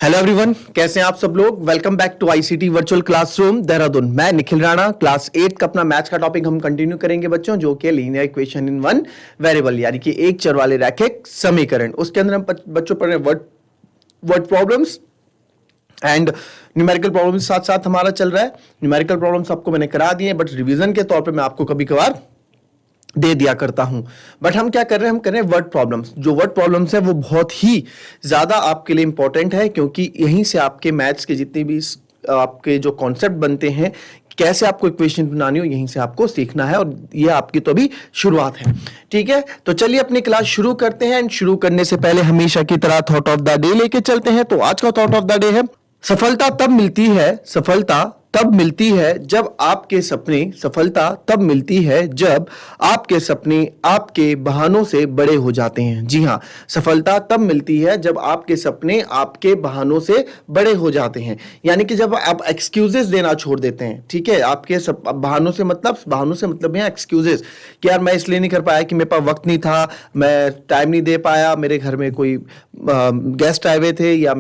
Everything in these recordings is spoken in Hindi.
हेलो एवरीवन, कैसे हैं आप सब लोग। Welcome back to ICT virtual classroom Dehradun. मैं निखिल राणा, क्लास 8 का अपना मैथ्स का टॉपिक हम कंटिन्यू करेंगे बच्चों, जो कि linear equation in one variable, यानी कि एक चर वाले रैखिक समीकरण। उसके अंदर हम बच्चों पढ़ रहे हैं word word problems and numerical problems साथ साथ हमारा चल रहा है। न्यूमेरिकल प्रॉब्लम्स आपको मैंने करा दिए, बट रिवीजन के तौर पे मैं आपको कभी कभार दे दिया करता हूं। बट हम क्या कर रहे हैं, हम कर रहे हैं वर्ड प्रॉब्लम्स। जो वर्ड प्रॉब्लम्स है वो बहुत ही ज्यादा आपके लिए इंपॉर्टेंट है, क्योंकि यहीं से आपके मैथ्स के जितने भी आपके जो कॉन्सेप्ट बनते हैं, कैसे आपको इक्वेशन बनानी हो, यहीं से आपको सीखना है। और ये आपकी तो अभी शुरुआत है, ठीक है। तो चलिए अपनी क्लास शुरू करते हैं। एंड शुरू करने से पहले हमेशा की तरह थॉट ऑफ द डे लेके चलते हैं। तो आज का थॉट ऑफ द डे है, सफलता तब मिलती है, सफलता तब मिलती है जब आपके सपने, सफलता तब मिलती है जब आपके सपने आपके बहानों से बड़े हो जाते हैं। जी हां, सफलता तब मिलती है जब आपके सपने आपके बहानों से बड़े हो जाते हैं। यानी कि जब आप एक्सक्यूजेस देना छोड़ देते हैं, ठीक है। आपके बहानों से मतलब है एक्सक्यूजेस, कि यार मैं इसलिए नहीं कर पाया कि मेरे पास वक्त नहीं था, मैं टाइम नहीं दे पाया, मेरे घर में कोई गेस्ट आए हुए थे, या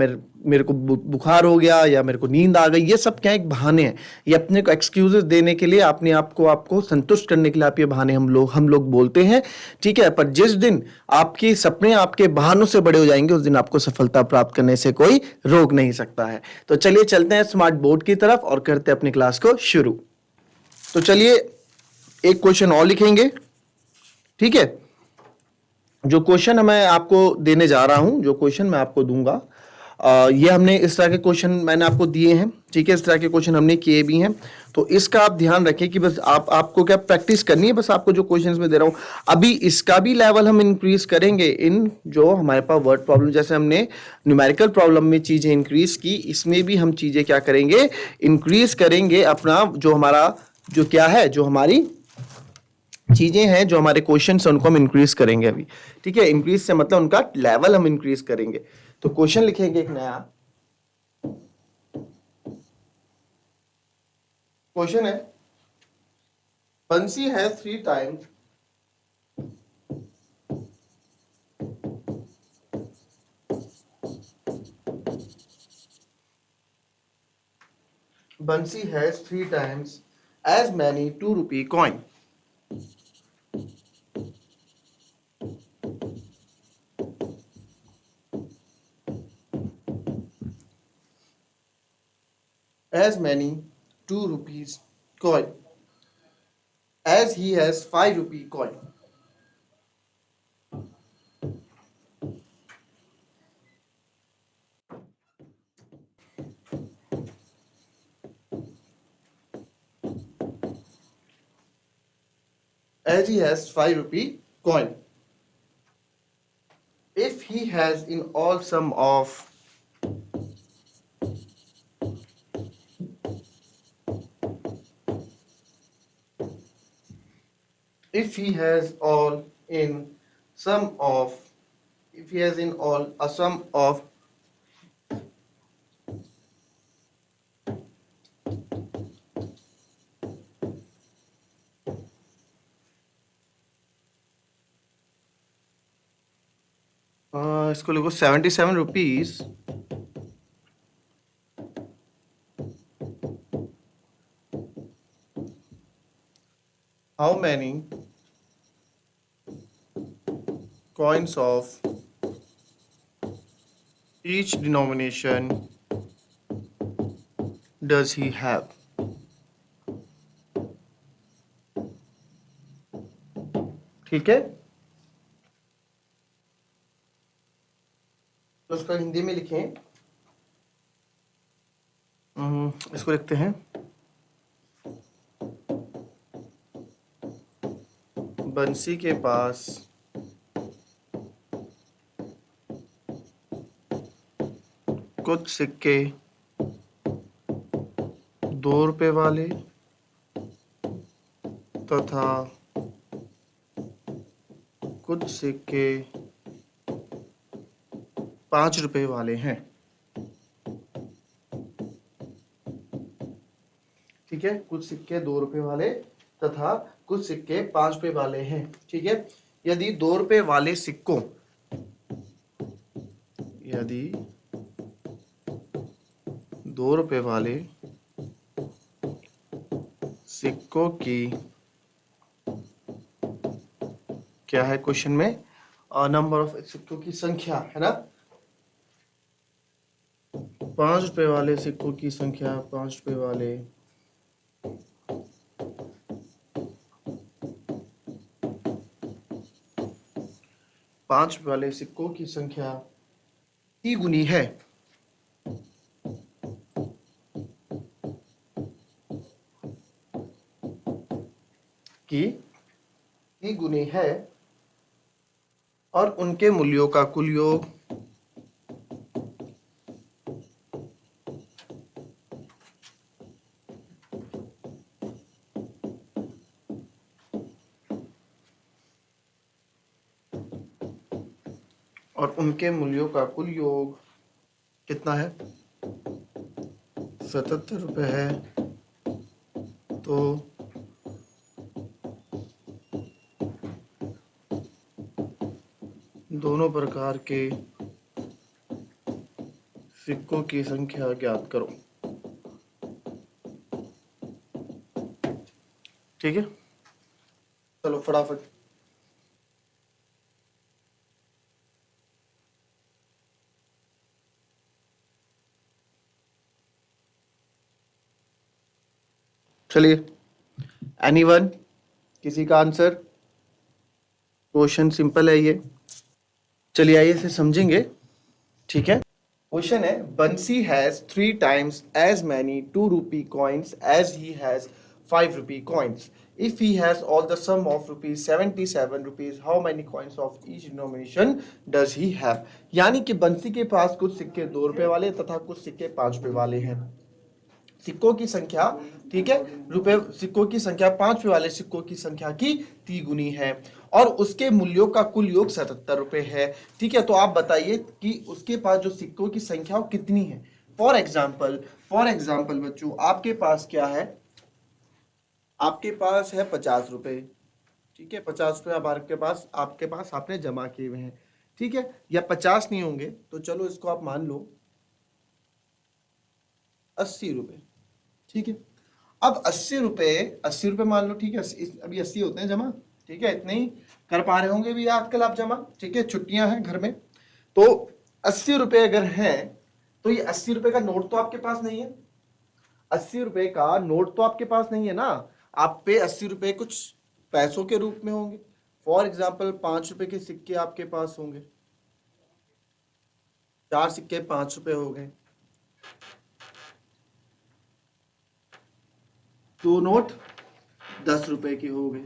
मेरे को बुखार हो गया, या मेरे को नींद आ गई। ये सब क्या एक बहाने हैं। ये अपने को एक्सक्यूजेस देने के लिए, अपने आप को आपको संतुष्ट करने के लिए आप ये बहाने हम लोग बोलते हैं, ठीक है। पर जिस दिन आपके सपने आपके बहानों से बड़े हो जाएंगे, उस दिन आपको सफलता प्राप्त करने से कोई रोक नहीं सकता है। तो चलिए चलते हैं स्मार्ट बोर्ड की तरफ और करते हैं अपनी क्लास को शुरू। तो चलिए एक क्वेश्चन और लिखेंगे, ठीक है। जो क्वेश्चन मैं आपको देने जा रहा हूं, जो क्वेश्चन मैं आपको दूंगा, ये हमने इस तरह के क्वेश्चन मैंने आपको दिए हैं, ठीक है। इस तरह के क्वेश्चन हमने किए भी हैं। तो इसका आप ध्यान रखें कि बस आपको क्या प्रैक्टिस करनी है। बस आपको जो क्वेश्चंस में दे रहा हूं, अभी इसका भी लेवल हम इंक्रीज करेंगे इन जो हमारे पास वर्ड प्रॉब्लम, जैसे हमने न्यूमेरिकल प्रॉब्लम में चीजें इंक्रीज की, इसमें भी हम चीजें क्या करेंगे, इंक्रीज करेंगे। अपना जो हमारा जो क्या है, जो हमारी चीजें हैं, जो हमारे क्वेश्चन है, उनको हम इंक्रीज करेंगे अभी, ठीक है। इंक्रीज से मतलब उनका लेवल हम इंक्रीज करेंगे। तो क्वेश्चन लिखेंगे एक नया। क्वेश्चन है, बंसी has 3 times Bansi has 3 times as many 2 rupee coin. As many 2 rupees coin as he has 5 rupee coin. As he has 5 rupee coin. If he has in all sum of if he has all in sum of if he has in all a sum of इसको लिखो 77 rupees, how many coins of each denomination does he have? ठीक है। तो उसका हिंदी में लिखें, इसको लिखते हैं, बंसी के पास कुछ सिक्के 2 रुपए वाले तथा कुछ सिक्के 5 रुपए वाले हैं, ठीक है। कुछ सिक्के 2 रुपए वाले तथा कुछ सिक्के 5 रुपए वाले हैं, ठीक है। यदि 2 रुपए वाले सिक्कों यदि ₹2 वाले सिक्कों की क्या है क्वेश्चन में, नंबर ऑफ सिक्कों की संख्या है ना, ₹5 वाले सिक्कों की संख्या, ₹5 वाले सिक्कों की संख्या की गुनी है, की गुनी है और उनके मूल्यों का कुल योग कितना है, ₹77 है। तो दोनों प्रकार के सिक्कों की संख्या ज्ञात करो। ठीक है, चलो फटाफट। चलिए, एनीवन, किसी का आंसर? क्वेश्चन सिंपल है ये, चलिए आइए इसे समझेंगे। ठीक है, क्वेश्चन है, बंसी has 3 times as many ₹2 coins as he has ₹5 coins. If he has all the sum of ₹77, how many coins of each denomination does he have? यानी कि बंसी के पास कुछ सिक्के ₹2 वाले तथा कुछ सिक्के ₹5 वाले हैं। सिक्कों की संख्या, ठीक है, सिक्कों की संख्या ₹5 वाले सिक्कों की संख्या की 3 गुनी है और उसके मूल्यों का कुल योग ₹77 है। ठीक है, तो आप बताइए कि उसके पास जो सिक्कों की संख्या वो कितनी है। फॉर एग्जाम्पल बच्चों, आपके पास क्या है, आपके पास है ₹50। ठीक है, ₹50 आपके पास आपने जमा किए हुए हैं। ठीक है, या 50 नहीं होंगे तो चलो इसको आप मान लो ₹80। ठीक है, अब ₹80 मान लो। ठीक है, अभी 80 होते हैं जमा। ठीक है, इतने ही कर पा रहे होंगे भी आजकल आप जमा। ठीक है, छुट्टियां हैं घर में, तो ₹80 अगर हैं तो ये ₹80 का नोट तो आपके पास नहीं है। ₹80 का नोट तो आपके पास नहीं है ना, आप पे ₹80 कुछ पैसों के रूप में होंगे। फॉर एग्जाम्पल ₹5 के सिक्के आपके पास होंगे, 4 सिक्के ₹5 हो गए, 2 नोट ₹10 के हो गए।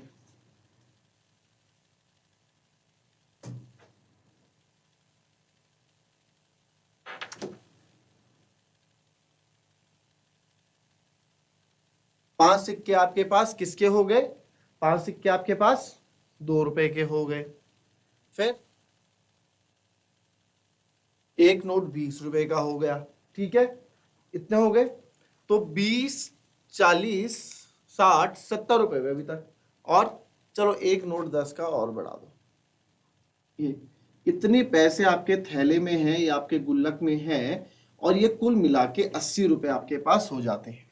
पांच सिक्के आपके पास किसके हो गए, 5 सिक्के आपके पास ₹2 के हो गए। फिर एक नोट ₹20 का हो गया। ठीक है, इतने हो गए, तो 20, 40, 60, ₹70 अभी तक। और चलो एक नोट 10 का और बढ़ा दो। ये इतने पैसे आपके थैले में हैं या आपके गुल्लक में हैं और ये कुल मिला के ₹80 आपके पास हो जाते हैं।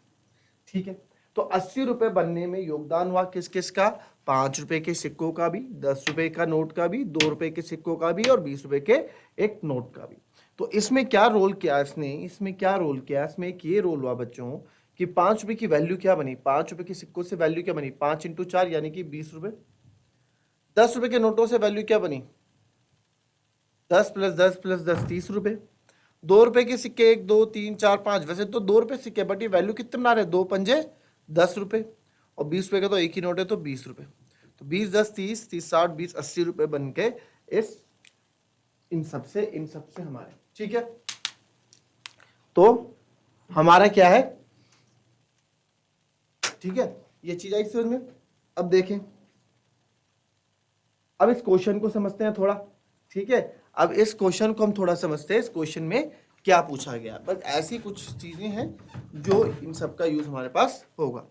ठीक है, तो ₹80 बनने में योगदान हुआ किस किस का, ₹5 के सिक्कों का भी, ₹10 का नोट का भी, ₹2 के सिक्कों का भी और ₹20 के एक नोट का भी। तो इसमें क्या रोल किया इसने, इसमें एक ये रोल हुआ बच्चों कि ₹5 की वैल्यू क्या बनी, ₹5 के सिक्कों से वैल्यू क्या बनी, 5 × 4 यानी कि ₹20। ₹10 के नोटों से वैल्यू क्या बनी, 10 + 10 + 10 ₹30। ₹2 के सिक्के 1, 2, 3, 4, 5, वैसे तो ₹2 सिक्के, बट ये वैल्यू कितने बना रहे, 2 पंजे ₹10 और ₹20 का तो एक ही नोट है तो ₹20। तो 20, 10, 30, 30, 60, 20, ₹80 बन के इन सबसे हमारे। ठीक है, तो हमारा क्या है, ठीक है, ये चीज आई समझ में। अब देखें, अब इस क्वेश्चन को समझते हैं थोड़ा। ठीक है, अब इस क्वेश्चन को हम थोड़ा समझते हैं, इस क्वेश्चन में क्या पूछा गया। बस ऐसी कुछ चीजें हैं जो इन सब का यूज हमारे पास होगा।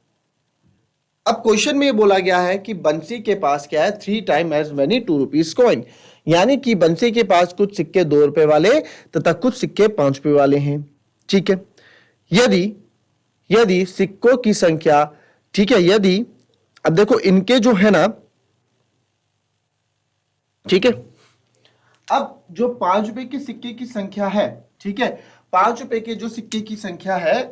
अब क्वेश्चन में ये बोला गया है कि बंसी के पास क्या है, 3 times as many ₹2 कॉइन, यानी कि बंसी के पास कुछ सिक्के ₹2 वाले तथा कुछ सिक्के ₹5 वाले हैं। ठीक है, यदि यदि सिक्कों की संख्या, ठीक है, यदि अब देखो इनके जो है ना, ठीक है, अब जो 5 रुपए के सिक्के की संख्या है, ठीक है, 5 रुपए के जो सिक्के की संख्या है,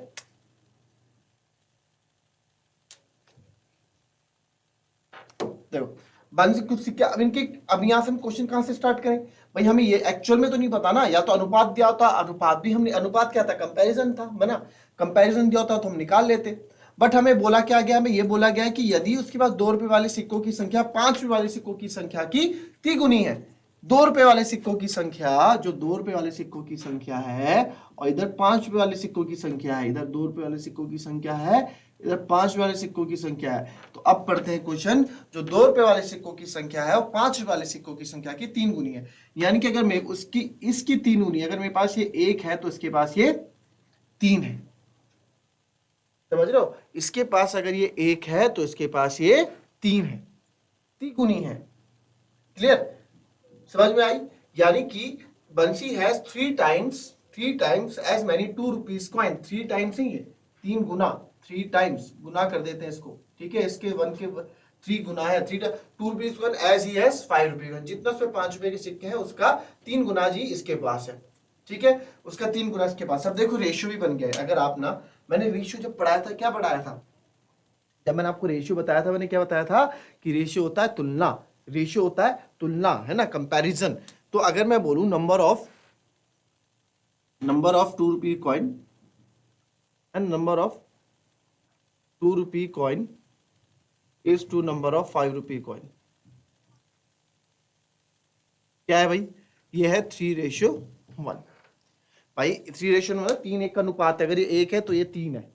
देखो बन कुछ सिक्के, अब इनके, अब यहां से हम क्वेश्चन कहां से स्टार्ट करें भाई, हमें ये एक्चुअल में तो नहीं पता ना, या तो अनुपात दिया होता, अनुपात भी हमने, अनुपात क्या था, कंपैरिजन था, बना कंपैरिजन दिया होता तो हम निकाल लेते, बट हमें बोला क्या गया, हमें ये बोला गया है कि यदि उसके पास 2 रुपए वाले सिक्कों की संख्या 5 रुपए वाले सिक्कों की संख्या की तिगुनी है, 2 रुपए वाले सिक्कों की संख्या, जो 2 रुपए वाले सिक्कों की संख्या है, और इधर 5 रुपए वाले सिक्कों की संख्या है, इधर 2 रुपए वाले सिक्कों की संख्या है, इधर 5 वाले सिक्कों की संख्या है, तो अब पढ़ते हैं क्वेश्चन, जो 2 रुपए वाले सिक्कों की संख्या है और 5 रुपए वाले सिक्कों की संख्या की 3 गुनी है, यानी कि अगर मैं उसकी इसकी 3 गुनी, अगर मेरे पास ये 1 है तो इसके पास ये 3 है, समझ रहे हो, इसके पास अगर ये 1 है तो इसके पास ये 3 है, 3 गुनी है, क्लियर, समझ में आई, यानी कि Bansi has 3 times as many 2 rupees coin, 3 times ही है, 3 गुना, 3 टाइम्स गुना कर देते हैं इसको, ठीक है, इसके 1 के 3 गुना है, 2 rupees coin as he has 5 rupees coin, जितना उसमें 5 रुपए के सिक्के हैं उसका 3 गुना जी इसके पास है, ठीक है, उसका 3 गुना इसके पास। अब देखो रेशियो भी बन गया है, अगर आप ना, मैंने रेशियो जब पढ़ाया था, क्या पढ़ाया था, जब मैंने आपको रेशियो बताया था, मैंने क्या बताया था कि रेशियो होता है तुलना, रेशियो होता है तुलना, है ना, कंपैरिजन, तो अगर मैं बोलूं number of 2 rupee coin and number of 2 rupee coin is to number of 5 rupee coin, क्या है भाई, ये है 3:1, भाई 3:1 मतलब 3:1 का अनुपात है, अगर ये 1 है तो ये 3 है,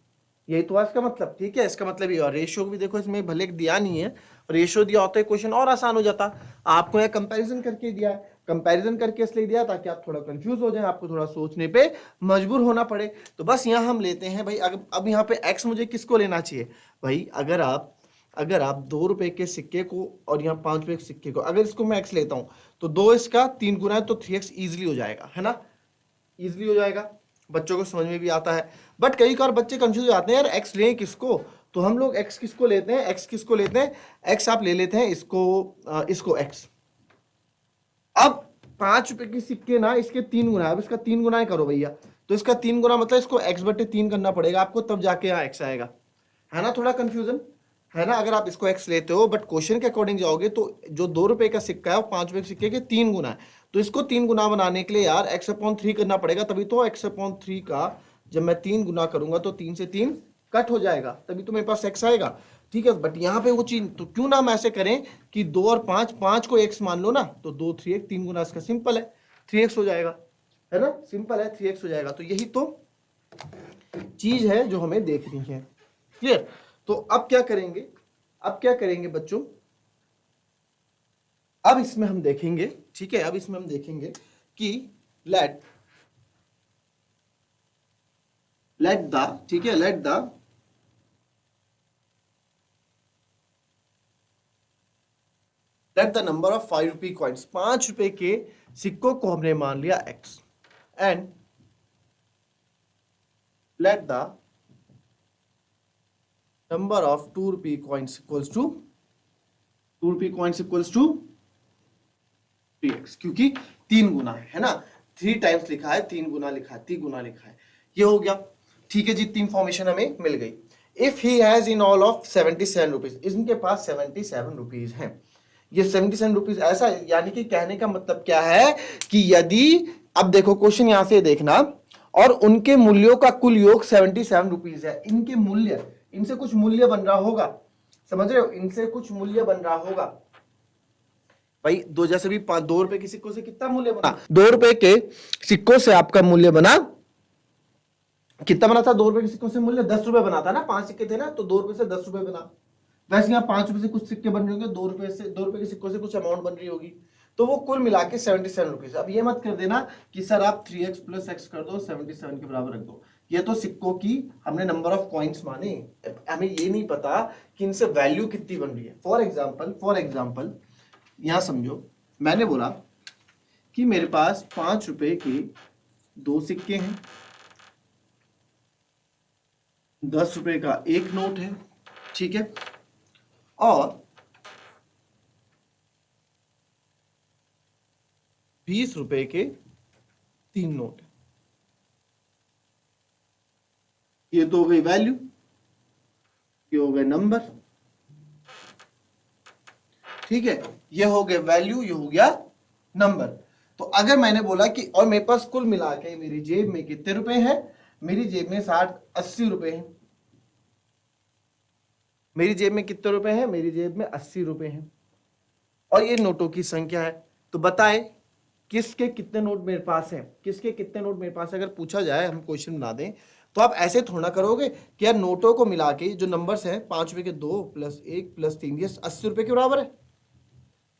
यही तो इसका मतलब, ठीक है, इसका मतलब ये, और रेशियो भी देखो इसमें भले दिया नहीं है, रेशियो दिया होता है क्वेश्चन और आसान हो जाता, आपको यह कंपैरिजन करके दिया है, कंपैरिजन करके इसलिए दिया ताकि आप थोड़ा कंफ्यूज हो जाए, आपको थोड़ा सोचने पे मजबूर होना पड़े, तो बस यहाँ हम लेते हैं भाई, अब यहाँ पे एक्स मुझे किसको लेना चाहिए भाई, अगर आप 2 रुपए के सिक्के को और यहाँ 5 रुपए के सिक्के को, अगर इसको मैं एक्स लेता हूँ तो 2 इसका 3 गुना है, तो 3x इजिली हो जाएगा, है ना, इजिली हो जाएगा, बच्चों को समझ में भी आता है, बट कई बार बच्चे कंफ्यूज हो जाते हैं, यार एक्स लें किसको, तो हम लोग एक्स किसको लेते हैं, एक्स आप ले लेते हैं इसको एक्स, अब 5 रुपए के सिक्के ना इसके 3 गुना है, अब इसका 3 गुना करो भैया, तो इसका 3 गुना मतलब इसको x/3 करना पड़ेगा आपको, तब जाके यहाँ x आएगा, है ना, थोड़ा कंफ्यूजन है ना, अगर आप इसको x लेते हो बट क्वेश्चन के अकॉर्डिंग जाओगे तो जो 2 रुपए का सिक्का है वो 5 रुपए के सिक्के के 3 गुना है, तो इसको 3 गुना बनाने के लिए यार x/3 करना पड़ेगा, तभी तो x/3 का जब मैं 3 गुना करूंगा तो 3 से 3 कट हो जाएगा, तभी तो मेरे पास x आएगा, ठीक है, बट यहाँ पे वो चीज, तो क्यों ना हम ऐसे करें कि 2 और 5, 5 को x मान लो ना, तो 2 3x, 3 गुना इसका सिंपल है, 3x हो जाएगा, है ना, सिंपल है, 3x हो जाएगा, तो यही तो चीज है जो हमें देखनी है, क्लियर, तो अब क्या करेंगे बच्चों, अब इसमें हम देखेंगे, ठीक है, अब इसमें हम देखेंगे कि लेट द, ठीक है, let the number of 5 rupee coins, 5 रुपए के सिक्कों को हमने मान लिया x, and let the number of 2 rupee coins equals to 3x, क्योंकि 3 गुना है ना, 3 टाइम्स लिखा है, 3 गुना लिखा है, 3 गुना लिखा है, ये हो गया, ठीक है, जितनी इंफॉर्मेशन हमें मिल गई। If he has in all of 77 rupees, इनके पास 77 रुपीज हैं, ये 77 रुपीज ऐसा, यानी कि कहने का मतलब क्या है कि यदि, अब देखो क्वेश्चन यहां से देखना, और उनके मूल्यों का कुल योग 77 रुपीज है, इनके मूल्य, इनसे कुछ मूल्य बन रहा होगा, समझ रहे हो, इनसे कुछ मूल्य बन रहा होगा भाई, दो जैसे भी 2 रुपए के सिक्कों से कितना मूल्य बना, 2 रुपए के सिक्कों से आपका मूल्य बना, कितना बना था, 2 रुपए के सिक्कों से मूल्य 10 रुपए बना था ना, 5 सिक्के थे ना, तो 2 रुपए से 10 रुपए बना, वैसे यहाँ 5 रुपए से कुछ सिक्के बन रहे होंगे, 2 रुपए के सिक्कों से कुछ अमाउंट बन रही होगी, तो वो कुल मिला के 77 रुपीज। अब ये मत कर देना कि सर आप 3x + x कर दो, 77 के बराबर रख दो, ये तो सिक्कों की हमने नंबर ऑफ कॉइन्स माने, हमें ये नहीं पता कि इनसे वैल्यू कितनी बन रही है। फॉर एग्जाम्पल यहां समझो, मैंने बोला कि मेरे पास 5 रुपए के 2 सिक्के हैं, 10 रुपए का एक नोट है, ठीक है, और 20 रुपए के 3 नोट है। ये तो हो गई वैल्यू, ये हो गए नंबर, ठीक है, ये हो गए वैल्यू, ये हो गया नंबर। तो अगर मैंने बोला कि और मेरे पास कुल मिला के मेरी जेब में कितने रुपए हैं, मेरी जेब में 60-80 रुपए हैं। मेरी जेब में कितने रुपए हैं, मेरी जेब में 80 रुपए हैं, और ये नोटों की संख्या है। तो बताए किसके कितने नोट मेरे पास हैं, किसके कितने नोट मेरे पास है। अगर पूछा जाए, हम क्वेश्चन बना दें, तो आप ऐसे थोड़ा करोगे कि यार नोटों को मिला के जो नंबर्स हैं, 5 रुपए के 2 + 1 + 3, ये 80 रुपए के बराबर है।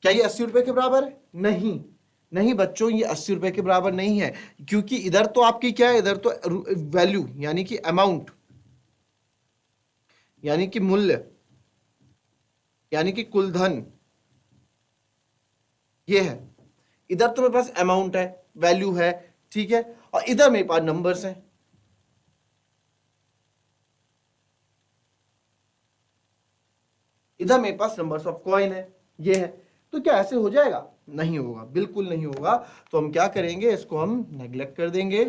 क्या ये 80 रुपए के बराबर है? नहीं, नहीं बच्चों, ये 80 रुपए के बराबर नहीं है, क्योंकि इधर तो आपकी क्या है, इधर तो वैल्यू यानी कि अमाउंट, यानी कि मूल्य, यानी कि कुल धन, ये है। इधर तो मेरे पास अमाउंट है, वैल्यू है, ठीक है, और इधर मेरे पास नंबर्स हैं। इधर मेरे पास नंबर्स ऑफ कॉइन है, ये है। तो क्या ऐसे हो जाएगा? नहीं होगा, बिल्कुल नहीं होगा। तो हम क्या करेंगे, इसको हम नेग्लेक्ट कर देंगे,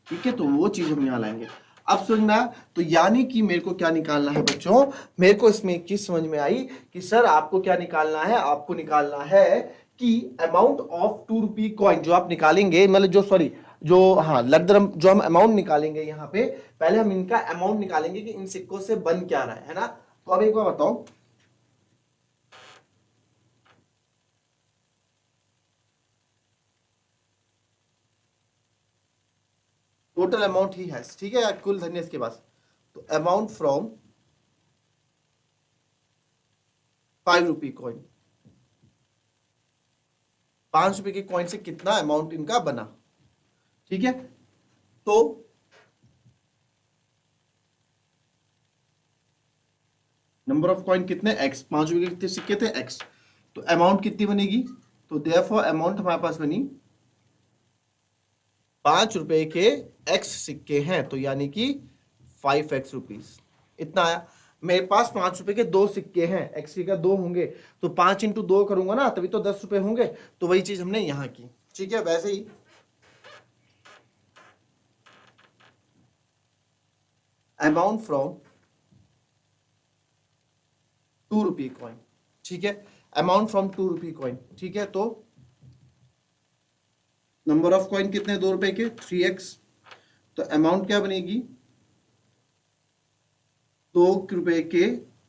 ठीक है। तो वो चीज हम यहां लाएंगे। अब समझ में आया? तो यानी कि मेरे को क्या निकालना है बच्चों, मेरे को इसमें एक चीज समझ में आई कि सर आपको क्या निकालना है, आपको निकालना है कि अमाउंट ऑफ 2 रुपी कॉइन जो आप निकालेंगे, मतलब जो सॉरी जो हाँ लग जो हम अमाउंट निकालेंगे यहाँ पे, पहले हम इनका अमाउंट निकालेंगे कि इन सिक्कों से बन क्या रहा है ना। तो अब एक बार बताओ, टोटल अमाउंट ही है, ठीक है, कुल धन है इसके पास। तो अमाउंट फ्रॉम 5 रुपी कॉइन, 5 रुपए के कॉइन से कितना अमाउंट इनका बना, ठीक है। तो नंबर ऑफ कॉइन कितने, एक्स, 5 रुपए के कितने सिक्के थे, एक्स। तो अमाउंट कितनी बनेगी, तो देयरफॉर अमाउंट हमारे पास बनी 5 रुपए के एक्स सिक्के हैं, तो यानी कि 5x रुपीज, इतना आया। मेरे पास 5 रुपए के 2 सिक्के हैं, एक्स का 2 होंगे, तो 5 × 2 करूंगा ना, तभी तो 10 रुपए होंगे। तो वही चीज हमने यहां की, ठीक है। वैसे ही अमाउंट फ्रॉम 2 रुपी कॉइन, ठीक है, अमाउंट फ्रॉम 2 रुपी कॉइन, ठीक है। तो नंबर ऑफ कॉइन कितने, 2 रुपए के, 3x। तो अमाउंट क्या बनेगी, 2 रुपए के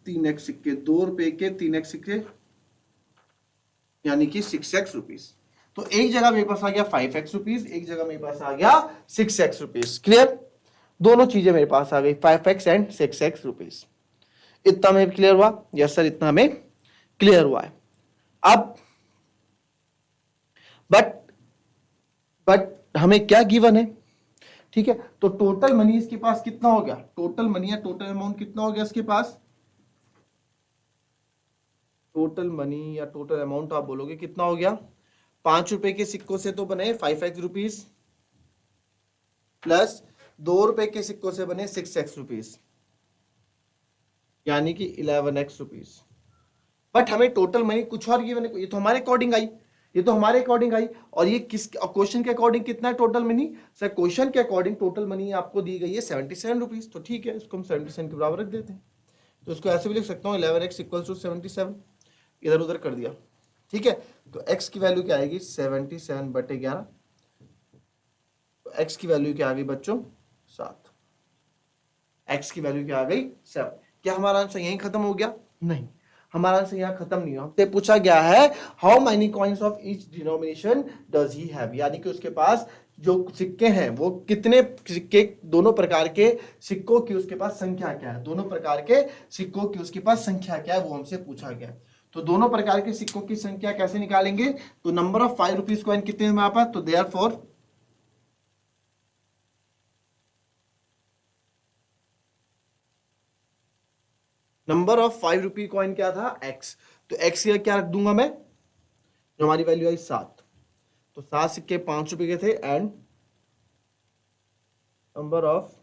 3x सिक्के, 2 रुपए के 3x सिक्के, यानी कि 6x रुपीज। तो एक जगह मेरे पास आ गया 5x रुपीज, एक जगह मेरे पास आ गया 6x रुपीज। क्लियर? दोनों चीजें मेरे पास आ गई, 5x एंड 6x रुपीज। इतना में क्लियर हुआ? यस सर, इतना में क्लियर हुआ है। अब बट हमें क्या गिवन है, ठीक है। तो टोटल मनी इसके पास कितना हो गया, टोटल मनी या टोटल अमाउंट कितना हो गया इसके पास, टोटल मनी या टोटल अमाउंट आप बोलोगे कितना हो गया। 5 रुपए के सिक्कों से तो बने 5x रुपीज, प्लस 2 रुपए के सिक्कों से बने 6x रुपीज, यानी कि 11x रुपीज। बट हमें टोटल मनी कुछ और गिवन है, ये तो हमारे अकॉर्डिंग आई, ये तो हमारे अकॉर्डिंग आई। और ये किस क्वेश्चन के अकॉर्डिंग कितना है टोटल मनी, सर क्वेश्चन के अकॉर्डिंग टोटल मनी आपको दी गई है 77 रुपीज। तो ठीक है, इसको हम 77 के बराबर रख देते हैं। तो इसको ऐसे भी लिख सकता हूँ 11x = 77, इधर उधर कर दिया, ठीक है। तो x की वैल्यू क्या आएगी, 77/11। तो x की वैल्यू क्या आ गई बच्चों, 7। x की वैल्यू क्या आ गई, 7। क्या हमारा आंसर यहीं खत्म हो गया? नहीं, हमारा आंसर यहाँ खत्म नहीं हुआ। हमसे पूछा गया है how many coins of each denomination does he have, यानी कि उसके पास जो सिक्के हैं वो कितने सिक्के, दोनों प्रकार के सिक्कों की उसके पास संख्या क्या है, दोनों प्रकार के सिक्कों की उसके पास संख्या क्या है, वो हमसे पूछा गया। तो दोनों प्रकार के सिक्कों की संख्या कैसे निकालेंगे, तो नंबर ऑफ 5 रुपीज कॉइन कितने हैं हमारे पास, तो therefore number of 5 rupee coin क्या था, एक्स। तो एक्स का क्या रख दूंगा मैं, जो हमारी वैल्यू आई 7। तो 7 सिक्के 5 रुपए के थे, एंड नंबर ऑफ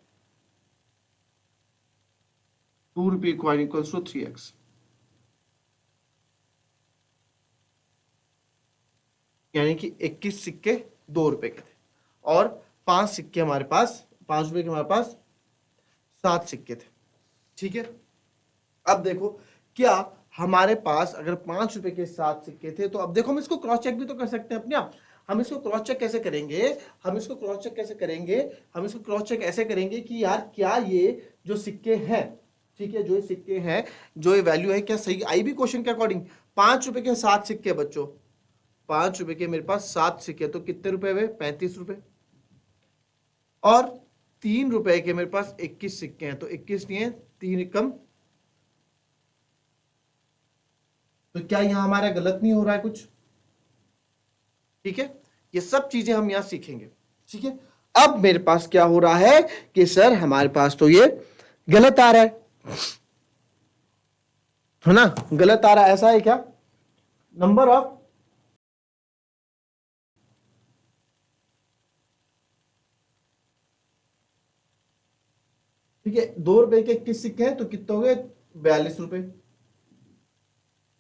2 रुपये कॉइन इक्वल्स टू 3x, यानी कि 21 सिक्के 2 रुपए के थे और 5 सिक्के हमारे पास, 5 रुपए के हमारे पास 7 सिक्के थे। ठीक है, अब देखो क्या हमारे पास अगर 5 रुपए के 7 सिक्के थे, तो अब देखो हम इसको क्रॉस चेक भी तो कर सकते हैं अपने आप। हम इसको क्रॉस चेक कैसे करेंगे, हम इसको क्रॉस चेक कैसे करेंगे, हम इसको क्रॉस चेक ऐसे करेंगे कि यार क्या ये जो सिक्के हैं, ठीक है, जो ये सिक्के हैं, जो ये वैल्यू है, क्या सही आई भी क्वेश्चन के अकॉर्डिंग। 5 रुपए के 7 सिक्के बच्चों, 5 रुपए के मेरे पास 7 सिक्के, तो कितने रुपए हुए, 35 रुपए। और 3 रुपए के मेरे पास 21 सिक्के हैं, तो 21 नहीं है, 3 कम। तो क्या यहां हमारा गलत नहीं हो रहा है कुछ। ठीक है, ये सब चीजें हम यहां सीखेंगे। ठीक है, अब मेरे पास क्या हो रहा है कि सर हमारे पास तो ये गलत आ रहा है ना, गलत आ रहा है, ऐसा है क्या। नंबर ऑफ, ठीक है, 2 रुपए के 21 सिक्के हैं, तो कितने हो गए, 42 रुपए।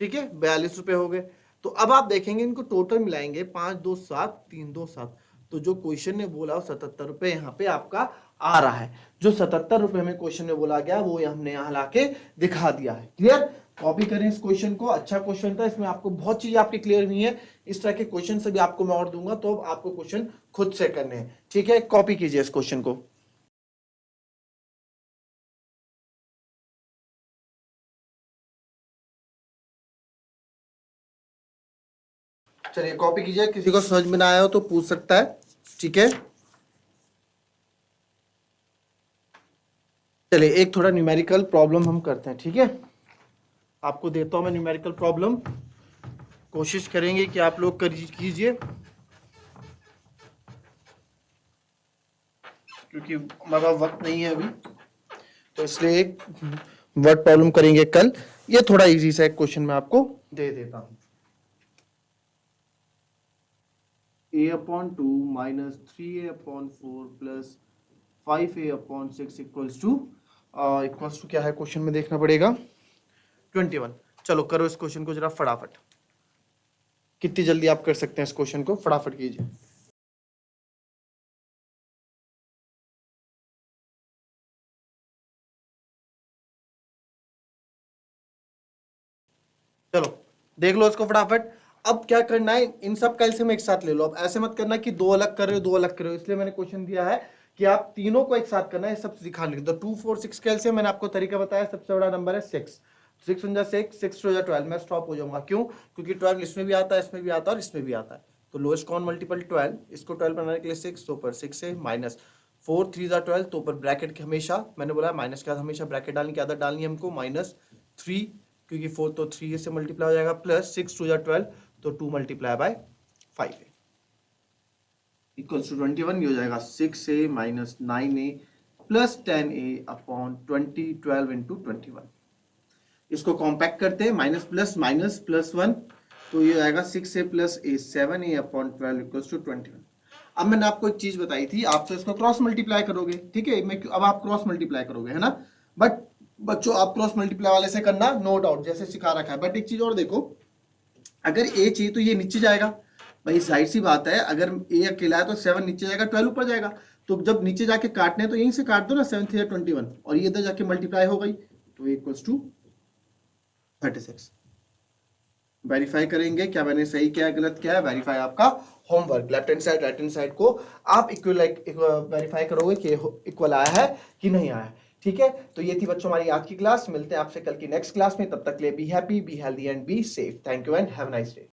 ठीक है, 42 रुपए हो गए। तो अब आप देखेंगे इनको टोटल मिलाएंगे, 5 2 7 3 2 7, तो जो क्वेश्चन ने बोला 77 रुपए यहाँ पे आपका आ रहा है। जो 77 रुपए में क्वेश्चन में बोला गया वो हमने यहाँ लाके दिखा दिया है। क्लियर, कॉपी करें इस क्वेश्चन को, अच्छा क्वेश्चन था, इसमें आपको बहुत चीजें आपकी क्लियर हुई है। इस तरह के क्वेश्चन से भी आपको मैं और दूंगा, तो अब आपको क्वेश्चन खुद से करने हैं। ठीक है, कॉपी कीजिए इस क्वेश्चन को। चलिए कॉपी कीजिए, किसी को समझ में ना आया हो तो पूछ सकता है। ठीक है, चलिए एक थोड़ा न्यूमेरिकल प्रॉब्लम हम करते हैं। ठीक है, आपको देता हूं मैं न्यूमेरिकल प्रॉब्लम, कोशिश करेंगे कि आप लोग कीजिए, क्योंकि हमारा वक्त नहीं है अभी, तो इसलिए एक वर्ड प्रॉब्लम करेंगे कल। ये थोड़ा इजी सा एक क्वेश्चन मैं आपको दे देता हूं। a/2 minus 3a/4 plus 5a/6 equals to क्या है क्वेश्चन में देखना पड़ेगा, 21। चलो करो इस क्वेश्चन को जरा फटाफट, कितनी जल्दी आप कर सकते हैं इस क्वेश्चन को, फटाफट कीजिए। चलो देख लो इसको फटाफट। अब क्या करना है, इन सब का एलसीएम एक साथ ले लो। अब ऐसे मत करना कि दो अलग कर रहे हो, दो अलग कर रहे हो, इसलिए मैंने क्वेश्चन दिया है कि आप तीनों को एक साथ करना है, सब दिखा लिख दो। 2 4 6 का एलसीएम मैंने आपको तरीका बताया, सबसे बड़ा नंबर है 6, 6 × 6 6 × 12। मैं स्टॉप हो जाऊंगा, क्यों, क्योंकि 12 इसमें भी आता है, इसमें भी आता है और इसमें भी आता है। तो लोएस्ट कॉमन मल्टीपल 12, इसको 12 बनाने के लिए 6, तो ऊपर 6 है, माइनस 4 3 12, तो ऊपर ब्रैकेट के हमेशा, मैंने बोला माइनस के बाद हमेशा ब्रैकेट डालने की आदत डालनी है हमको, -3, क्योंकि 4 तो 3 से मल्टीप्लाई हो जाएगा, प्लस 6 2 12, तो 2 मल्टीप्लाई बाय 5 इक्वल्स टू 21। ये हो जाएगा 6a minus 9a plus 10a upon 20, 12 into 21। इसको कॉम्पैक्ट करते हैं, माइनस प्लस 1, तो ये आएगा 6a plus a 7a upon 12 equals to 21। अब मैंने आपको एक चीज बताई थी, आप तो इसको क्रॉस मल्टीप्लाई करोगे, ठीक है, मैं अब आप क्रॉस मल्टीप्लाई करोगे, है ना। बट बच्चों आप क्रॉस मल्टीप्लाई वाले से करना, नो डाउट, जैसे सिखा रखा है। बट एक चीज और देखो, अगर a चाहिए तो ये नीचे जाएगा, भाई जाहिर सी बात है, अगर a अकेला है तो 7 नीचे जाएगा, 12 ऊपर जाएगा। तो जब नीचे जाके काटने तो यहीं से काट दो ना, 7 3 21, और ये इधर जाके मल्टीप्लाई हो गई, तो इक्वल्स टू 36। वेरीफाई करेंगे क्या मैंने सही किया है गलत किया है, वेरीफाई आपका homework. Left hand side right hand side को आप इक्वल वेरीफाई करोगे कि इक्वल आया है कि नहीं आया है। ठीक है, तो ये थी बच्चों हमारी आज की क्लास। मिलते हैं आपसे कल की नेक्स्ट क्लास में, तब तक के लिए be happy, be healthy and be safe. Thank you and have a nice day.